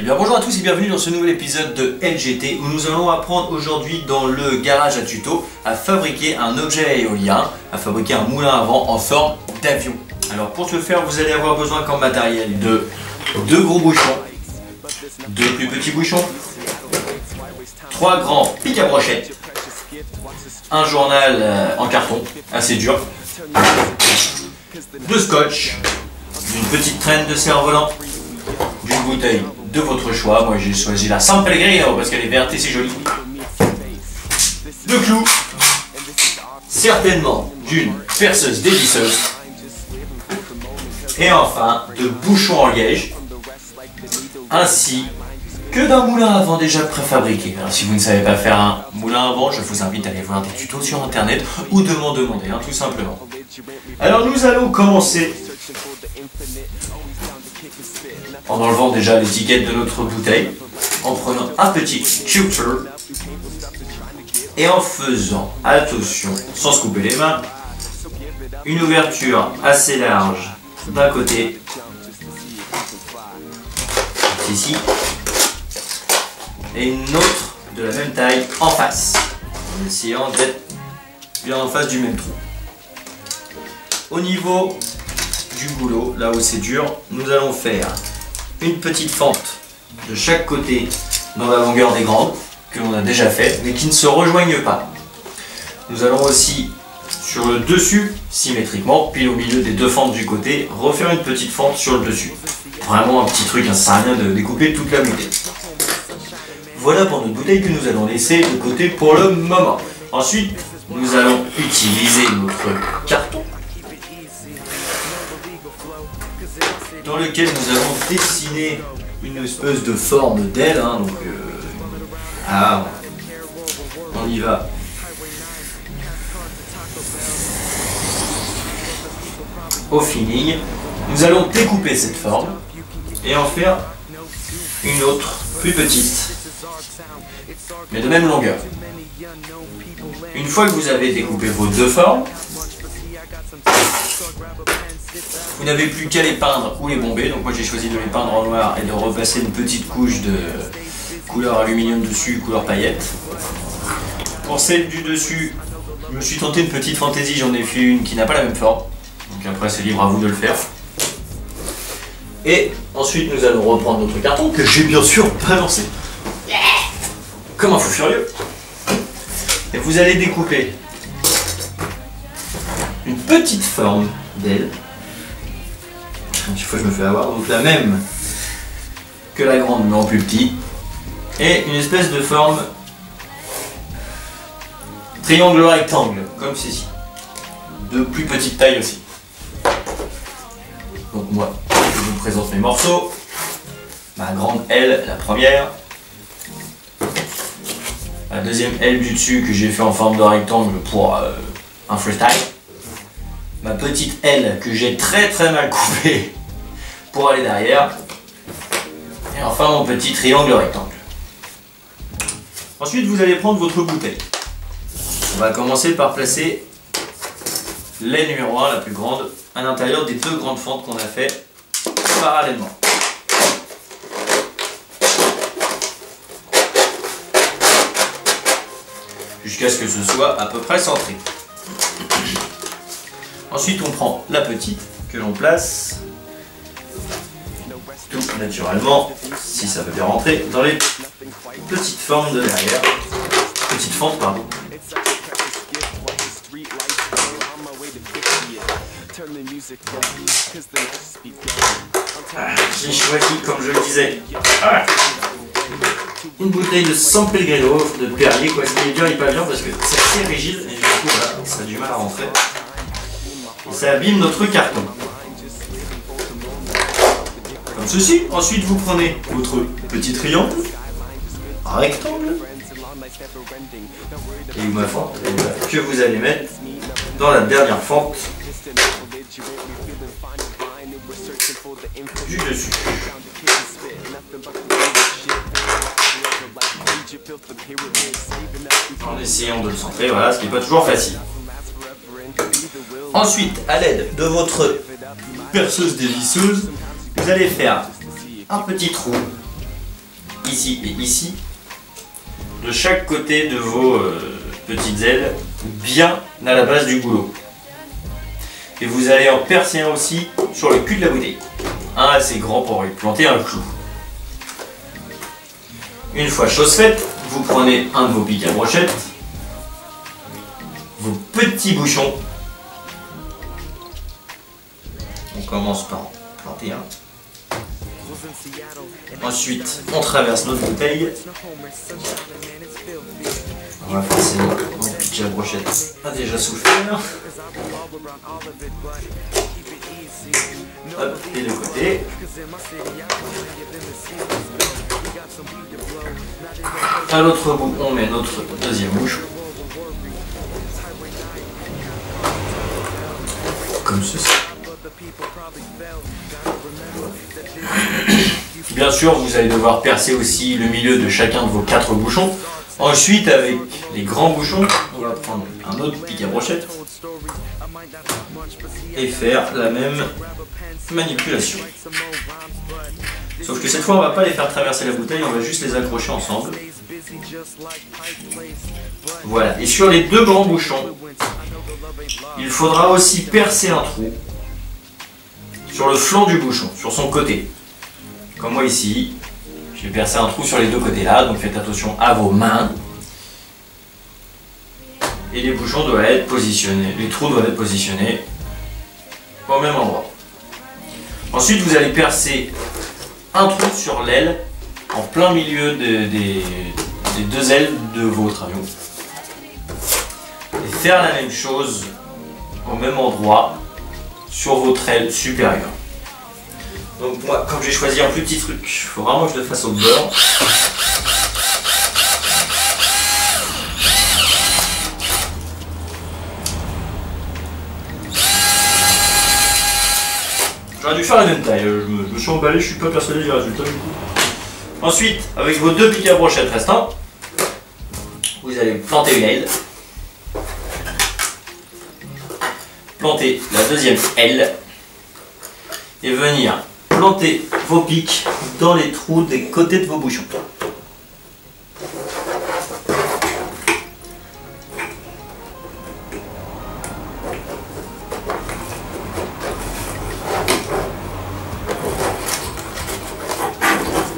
bien bonjour à tous et bienvenue dans ce nouvel épisode de LGT où nous allons apprendre aujourd'hui dans le garage à tuto à fabriquer un objet éolien, à fabriquer un moulin à vent en forme d'avion. Alors pour ce faire vous allez avoir besoin comme matériel de deux gros bouchons, deux plus petits bouchons, trois grands pics à brochettes, un journal en carton assez dur, de scotch, une petite traîne de cerf-volant, d'une bouteille de votre choix. Moi j'ai choisi la San Pellegrino parce qu'elle est verte et c'est joli. De clous, certainement d'une perceuse dévisseuse, et enfin de bouchons en liège, ainsi que d'un moulin à vent déjà préfabriqué. Alors si vous ne savez pas faire un moulin à vent, je vous invite à aller voir des tutos sur internet ou de m'en demander, tout simplement. Alors nous allons commencer en enlevant déjà l'étiquette de notre bouteille, en prenant un petit tuber et en faisant attention, sans se couper les mains, une ouverture assez large d'un côté, ici, et une autre de la même taille en face, en essayant d'être bien en face du même trou. Au niveau du boulot, là où c'est dur, nous allons faire une petite fente de chaque côté dans la longueur des grandes, que l'on a déjà fait, mais qui ne se rejoignent pas. Nous allons aussi, sur le dessus, symétriquement, pile au milieu des deux fentes du côté, refaire une petite fente sur le dessus. Vraiment un petit truc, ça sert à rien de découper toute la bouteille. Voilà pour notre bouteille que nous allons laisser de côté pour le moment. Ensuite, nous allons utiliser notre carton, dans lequel nous allons dessiner une espèce de forme d'aile, on y va. Au feeling, nous allons découper cette forme et en faire une autre plus petite, mais de même longueur. Une fois que vous avez découpé vos deux formes, vous n'avez plus qu'à les peindre ou les bomber. Donc moi j'ai choisi de les peindre en noir et de repasser une petite couche de couleur aluminium dessus, couleur paillette. Pour celle du dessus, je me suis tenté une petite fantaisie, j'en ai fait une qui n'a pas la même forme. Donc après c'est libre à vous de le faire. Et ensuite nous allons reprendre notre carton que j'ai bien sûr balancé comme un fou furieux. Et vous allez découper une petite forme d'aile. Chaque fois je me fais avoir, donc la même que la grande mais en plus petit, et une espèce de forme triangle rectangle comme ceci, de plus petite taille aussi. Donc moi je vous présente mes morceaux, ma grande aile, la première, la deuxième aile du dessus que j'ai fait en forme de rectangle pour un freestyle, ma petite aile que j'ai très mal coupée pour aller derrière, et enfin mon petit triangle rectangle. Ensuite vous allez prendre votre bouteille. On va commencer par placer l'aile numéro 1, la plus grande, à l'intérieur des deux grandes fentes qu'on a fait parallèlement. Jusqu'à ce que ce soit à peu près centré. Ensuite on prend la petite que l'on place tout naturellement, si ça veut bien rentrer, dans les petites formes de derrière. Petites fentes, pardon. J'ai choisi, comme je le disais, une bouteille de San Pellegrino de Perrier, quoi. Ce qui est dur, il n'est pas bien parce que c'est assez rigide et du coup voilà, ça a du mal à rentrer. Et ça abîme notre carton. Comme ceci. Ensuite vous prenez votre petit triangle, rectangle, et ma fente, que vous allez mettre dans la dernière fente du dessus. En essayant de le centrer, voilà, ce qui n'est pas toujours facile. Ensuite, à l'aide de votre perceuse dévisseuse, vous allez faire un petit trou ici et ici, de chaque côté de vos petites ailes, bien à la base du goulot. Et vous allez en percer un aussi sur le cul de la bouteille. Un assez grand pour y planter un clou. Une fois chose faite, vous prenez un de vos pics à brochette, vos petits bouchons. On commence par en planter un. Ensuite, on traverse notre bouteille. On va forcément mon pic à brochette a déjà souffert. Hop, et de côté. À l'autre bout, on met notre deuxième bouchon. Comme ceci. Bien sûr, vous allez devoir percer aussi le milieu de chacun de vos 4 bouchons. Ensuite, avec les grands bouchons, on va prendre un autre pic à brochette et faire la même manipulation. Sauf que cette fois, on ne va pas les faire traverser la bouteille, on va juste les accrocher ensemble. Voilà. Et sur les 2 grands bouchons, il faudra aussi percer un trou sur le flanc du bouchon, sur son côté. Comme moi ici, j'ai percé un trou sur les 2 côtés là, donc faites attention à vos mains. Et les bouchons doivent être positionnés, les trous doivent être positionnés au même endroit. Ensuite, vous allez percer un trou sur l'aile en plein milieu des 2 ailes de votre avion. Et faire la même chose au même endroit sur votre aile supérieure. Donc moi, comme j'ai choisi un plus petit truc, il faut vraiment que je le fasse au beurre. J'aurais dû faire la même taille, je me suis emballé, je suis pas persuadé du résultat du coup. Ensuite, avec vos 2 pics à brochette restants, vous allez planter une aile. Planter la deuxième aile. Et venir planter vos pics dans les trous des côtés de vos bouchons.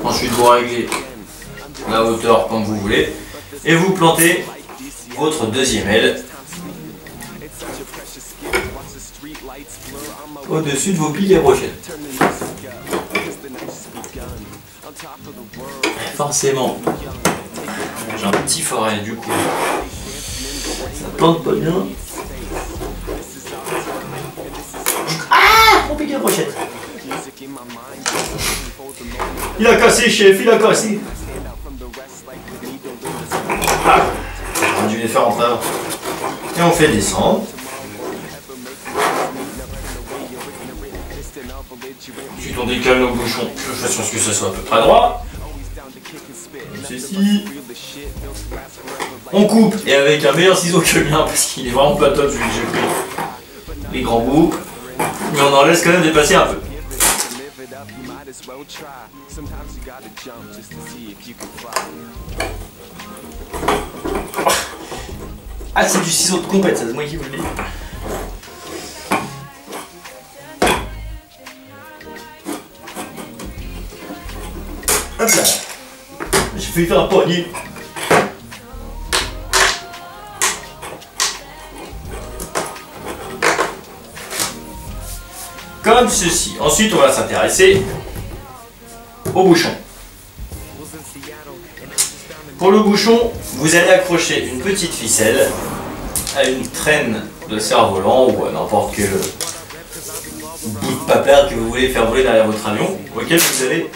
Ensuite, vous réglez la hauteur comme vous voulez et vous plantez votre deuxième aile au-dessus de vos pics à brochette. Forcément, j'ai un petit forêt du coup, ça plante pas bien. Ah, mon pic à brochette. Il a cassé, chef, il a cassé. Ah, j'aurais dû les faire en travers. Et on fait descendre. Ensuite on décale nos bouchons de façon à ce que ça soit à peu près droit. Comme ceci. On coupe et avec un meilleur ciseau que le mien parce qu'il est vraiment pas top celui que j'ai pris. Les grands bouts. Mais on en laisse quand même dépasser un peu. Ah, c'est du ciseau de compète, ça, c'est moi qui vous le dis. Hop là. J'ai failli faire un poignet. Comme ceci. Ensuite, on va s'intéresser au bouchon. Pour le bouchon, vous allez accrocher une petite ficelle à une traîne de cerf-volant ou à n'importe quel bout de papier que vous voulez faire voler derrière votre avion, auquel vous allez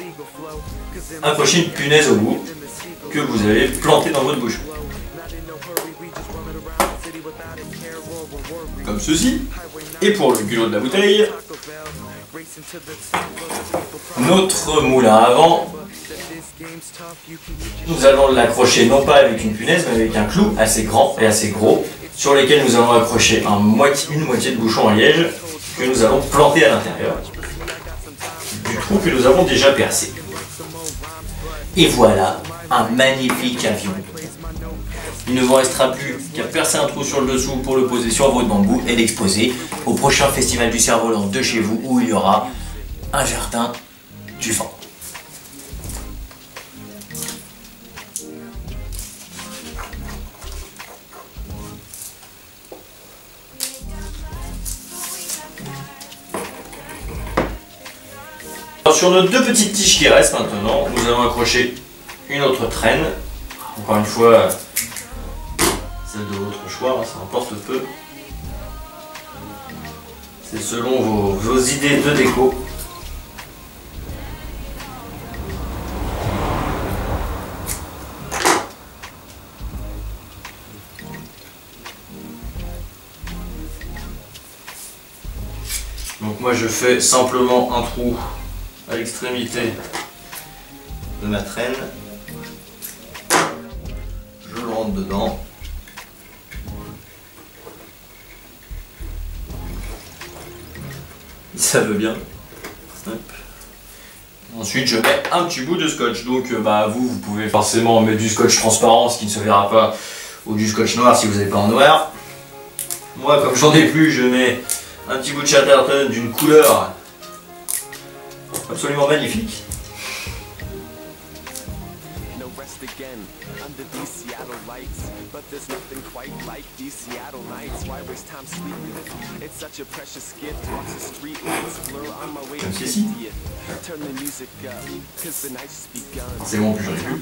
accrocher une punaise au bout que vous allez planter dans votre bouchon. Comme ceci. Et pour le culot de la bouteille, notre moulin à vent, nous allons l'accrocher non pas avec une punaise mais avec un clou assez grand et assez gros sur lesquels nous allons accrocher une moitié de bouchon en liège que nous allons planter à l'intérieur du trou que nous avons déjà percé. Et voilà un magnifique avion. Il ne vous restera plus qu'à percer un trou sur le dessous pour le poser sur votre bambou et l'exposer au prochain festival du cerf-volant de chez vous où il y aura un jardin du vent. Alors, sur nos deux petites tiges qui restent maintenant, nous allons accrocher une autre traîne. Encore une fois, celle de votre choix, hein, ça importe peu. C'est selon vos idées de déco. Donc moi je fais simplement un trou à l'extrémité de ma traîne. Je le rentre dedans. Ça veut bien. Hop. Ensuite je mets un petit bout de scotch. Donc vous pouvez forcément mettre du scotch transparent, ce qui ne se verra pas, ou du scotch noir si vous n'avez pas en noir. Moi comme j'en ai plus, je mets un petit bout de Chatterton d'une couleur absolument magnifique. Comme ceci. C'est bon, plus j'en ai plus.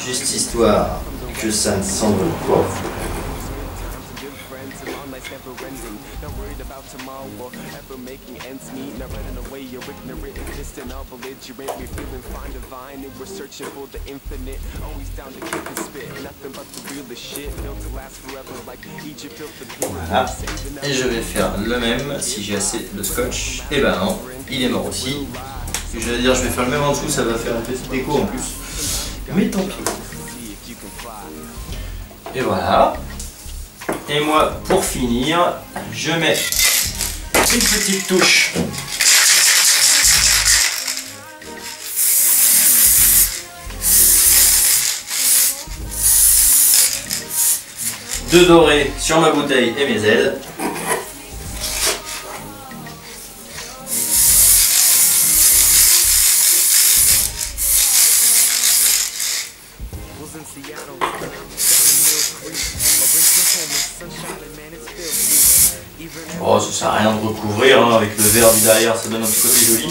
Juste histoire que ça ne s'envole pas. Voilà. Et je vais faire le même si j'ai assez de scotch. Et ben non, il est mort aussi. Je vais dire, je vais faire le même en dessous, ça va faire une petite déco en plus. Mais tant pis. Et voilà. Et moi, pour finir, je mets une petite touche de doré sur ma bouteille et mes ailes. Oh, ça sert à rien de recouvrir, hein, avec le verre du derrière, ça donne un petit côté joli.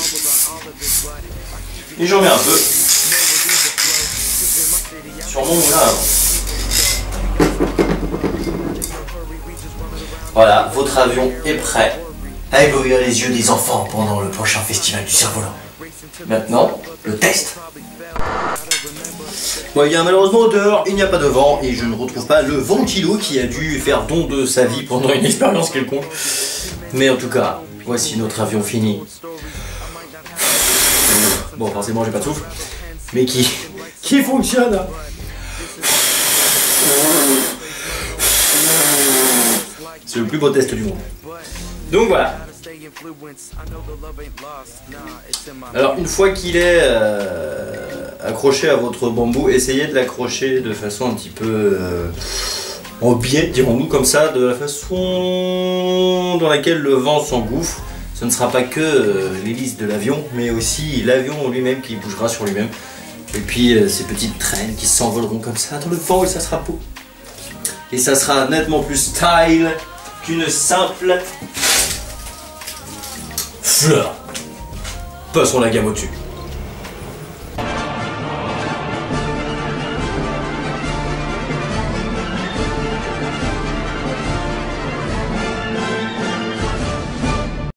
Et j'en mets un peu sur mon moulin à vent. Voilà, votre avion est prêt à éblouir les yeux des enfants pendant le prochain festival du cerf-volant. Maintenant, le test. Bon, il y a malheureusement dehors, il n'y a pas de vent et je ne retrouve pas le ventilo qui a dû faire don de sa vie pendant une expérience quelconque. Mais en tout cas, voici notre avion fini. Bon, forcément, j'ai pas de souffle, mais qui fonctionne. C'est le plus beau test du monde. Donc voilà. Alors une fois qu'il est accroché à votre bambou, essayez de l'accrocher de façon un petit peu en biais, dirons-nous comme ça, de la façon dans laquelle le vent s'engouffre. Ce ne sera pas que l'hélice de l'avion, mais aussi l'avion lui-même qui bougera sur lui-même. Et puis ces petites traînes qui s'envoleront comme ça dans le vent et ça sera beau. Et ça sera nettement plus style qu'une simple fleur. Passons la gamme au-dessus.